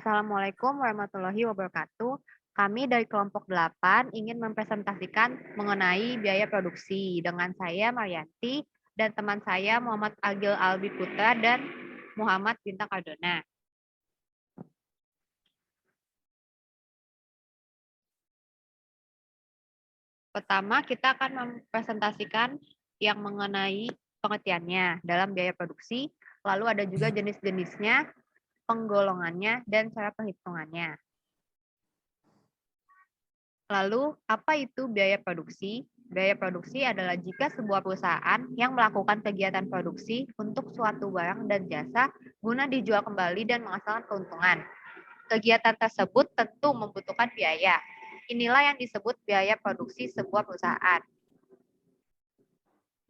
Assalamualaikum warahmatullahi wabarakatuh. Kami dari kelompok 8 ingin mempresentasikan mengenai biaya produksi dengan saya Maryanti dan teman saya Muhammad Agil Albi Putra dan Muhammad Bintang Cardona. Pertama, kita akan mempresentasikan yang mengenai pengertiannya dalam biaya produksi, lalu ada juga jenis-jenisnya, penggolongannya, dan cara perhitungannya. Lalu, apa itu biaya produksi? Biaya produksi adalah jika sebuah perusahaan yang melakukan kegiatan produksi untuk suatu barang dan jasa guna dijual kembali dan menghasilkan keuntungan. Kegiatan tersebut tentu membutuhkan biaya. Inilah yang disebut biaya produksi sebuah perusahaan.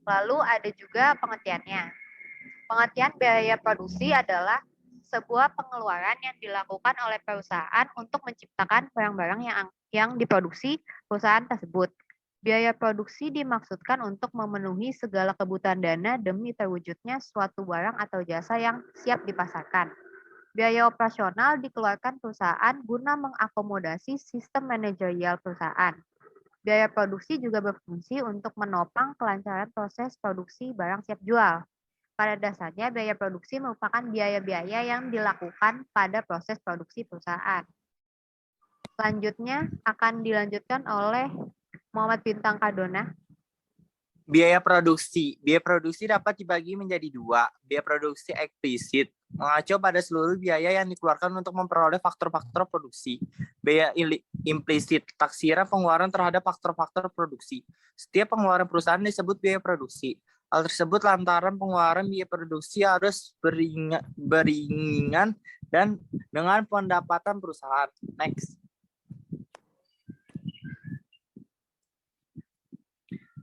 Lalu ada juga pengertiannya. Pengertian biaya produksi adalah sebuah pengeluaran yang dilakukan oleh perusahaan untuk menciptakan barang-barang yang diproduksi perusahaan tersebut. Biaya produksi dimaksudkan untuk memenuhi segala kebutuhan dana demi terwujudnya suatu barang atau jasa yang siap dipasarkan. Biaya operasional dikeluarkan perusahaan guna mengakomodasi sistem manajerial perusahaan. Biaya produksi juga berfungsi untuk menopang kelancaran proses produksi barang siap jual. Pada dasarnya, biaya produksi merupakan biaya-biaya yang dilakukan pada proses produksi perusahaan. Selanjutnya akan dilanjutkan oleh Muhammad Bintang Cardona. Biaya produksi. Biaya produksi dapat dibagi menjadi dua. Biaya produksi eksplisit mengacu pada seluruh biaya yang dikeluarkan untuk memperoleh faktor-faktor produksi. Biaya implisit taksiran pengeluaran terhadap faktor-faktor produksi. Setiap pengeluaran perusahaan disebut biaya produksi. Hal tersebut lantaran pengeluaran biaya produksi harus beringan dan dengan pendapatan perusahaan. Next.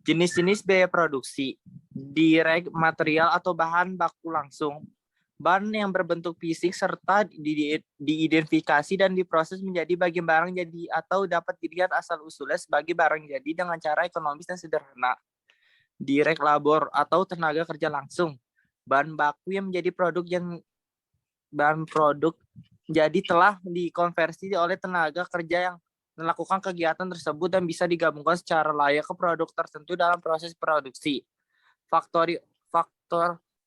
Jenis-jenis biaya produksi, direct material atau bahan baku langsung, bahan yang berbentuk fisik serta diidentifikasi dan diproses menjadi bagian barang jadi atau dapat dilihat asal-usulnya sebagai barang jadi dengan cara ekonomis dan sederhana. Direct labor atau tenaga kerja langsung, bahan baku yang menjadi bahan produk jadi telah dikonversi oleh tenaga kerja yang melakukan kegiatan tersebut dan bisa digabungkan secara layak ke produk tertentu dalam proses produksi. Faktor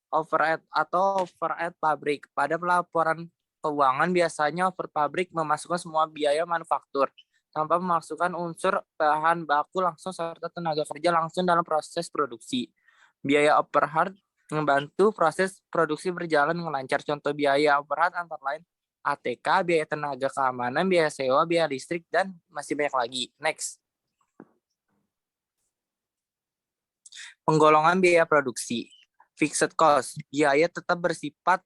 overhead atau overhead pabrik. Pada pelaporan keuangan biasanya overhead pabrik memasukkan semua biaya manufaktur tanpa memasukkan unsur bahan baku langsung serta tenaga kerja langsung dalam proses produksi. Biaya overhead membantu proses produksi berjalan dengan lancar. Contoh biaya overhead antara lain ATK, biaya tenaga keamanan, biaya sewa, biaya listrik, dan masih banyak lagi. Next. Penggolongan biaya produksi. Fixed cost. Biaya tetap bersifat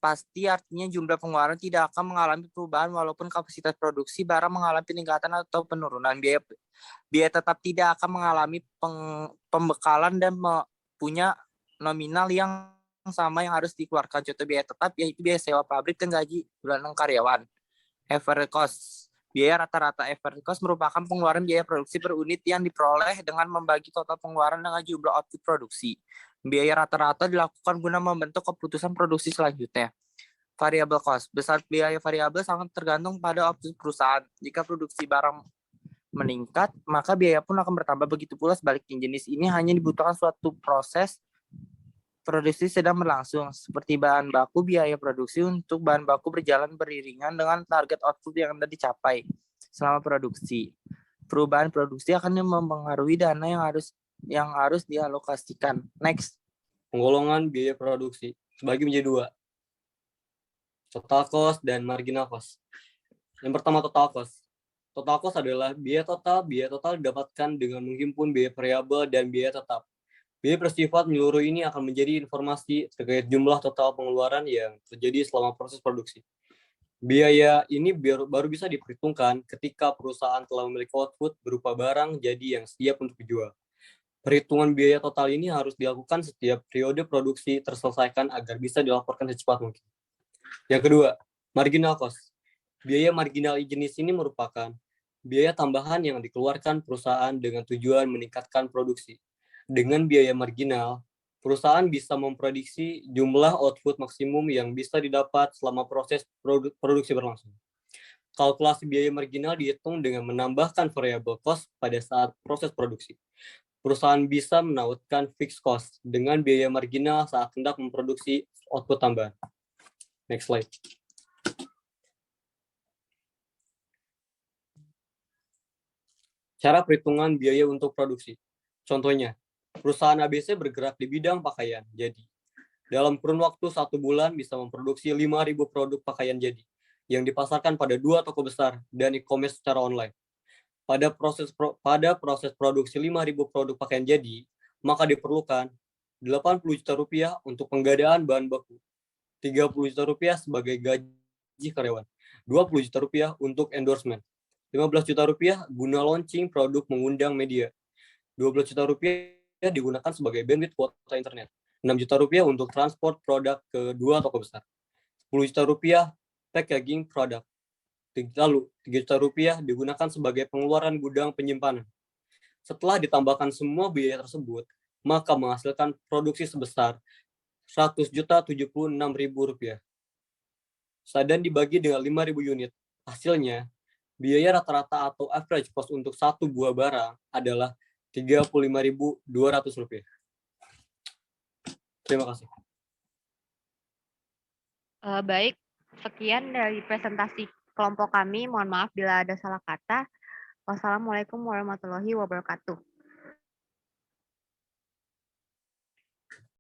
pasti, artinya jumlah pengeluaran tidak akan mengalami perubahan walaupun kapasitas produksi barang mengalami peningkatan atau penurunan. Biaya tetap tidak akan mengalami pembekalan dan punya nominal yang sama yang harus dikeluarkan. Contoh biaya tetap yaitu biaya sewa pabrik dan gaji bulanan karyawan. Average cost. Biaya rata-rata average cost merupakan pengeluaran biaya produksi per unit yang diperoleh dengan membagi total pengeluaran dengan jumlah output produksi. Biaya rata-rata dilakukan guna membentuk keputusan produksi selanjutnya. Variable cost. Besar biaya variabel sangat tergantung pada output perusahaan. Jika produksi barang meningkat, maka biaya pun akan bertambah. Begitu pula sebaliknya. Jenis ini hanya dibutuhkan suatu proses produksi sedang berlangsung, seperti bahan baku. Biaya produksi untuk bahan baku berjalan beriringan dengan target output yang sudah dicapai selama produksi. Perubahan produksi akan mempengaruhi dana yang harus dialokasikan. Next. Penggolongan biaya produksi sebagi menjadi dua. Total cost dan marginal cost. Yang pertama total cost. Total cost adalah biaya total didapatkan dengan menghimpun biaya variabel dan biaya tetap. Biaya bersifat menyeluruh ini akan menjadi informasi terkait jumlah total pengeluaran yang terjadi selama proses produksi. Biaya ini baru bisa diperhitungkan ketika perusahaan telah memiliki output berupa barang jadi yang siap untuk dijual. Perhitungan biaya total ini harus dilakukan setiap periode produksi terselesaikan agar bisa dilaporkan secepat mungkin. Yang kedua, marginal cost. Biaya marginal jenis ini merupakan biaya tambahan yang dikeluarkan perusahaan dengan tujuan meningkatkan produksi. Dengan biaya marginal, Perusahaan bisa memprediksi jumlah output maksimum yang bisa didapat selama proses produksi berlangsung. Kalkulasi biaya marginal dihitung dengan menambahkan variable cost pada saat proses produksi. Perusahaan bisa menautkan fixed cost dengan biaya marginal saat hendak memproduksi output tambahan. Next slide. Cara perhitungan biaya untuk produksi. Contohnya, perusahaan ABC bergerak di bidang pakaian. Jadi, dalam kurun waktu 1 bulan bisa memproduksi 5.000 produk pakaian jadi yang dipasarkan pada 2 toko besar dan e-commerce secara online. Pada proses produksi 5.000 produk pakaian jadi, maka diperlukan 80 juta rupiah untuk penggadaan bahan baku, 30 juta rupiah sebagai gaji karyawan, 20 juta rupiah untuk endorsement, 15 juta rupiah guna launching produk mengundang media, 12 juta rupiah digunakan sebagai bandwidth kuota internet, 6 juta rupiah untuk transport produk ke 2 toko besar, 10 juta rupiah packaging produk, lalu 3 juta rupiah digunakan sebagai pengeluaran gudang penyimpanan. Setelah ditambahkan semua biaya tersebut, maka menghasilkan produksi sebesar 100.076.000 rupiah. Dan dibagi dengan 5.000 unit. Hasilnya, biaya rata-rata atau average cost untuk satu buah barang adalah 35.200 rupiah. Terima kasih. Baik, sekian dari presentasi kelompok kami. Mohon maaf bila ada salah kata. Wassalamualaikum warahmatullahi wabarakatuh.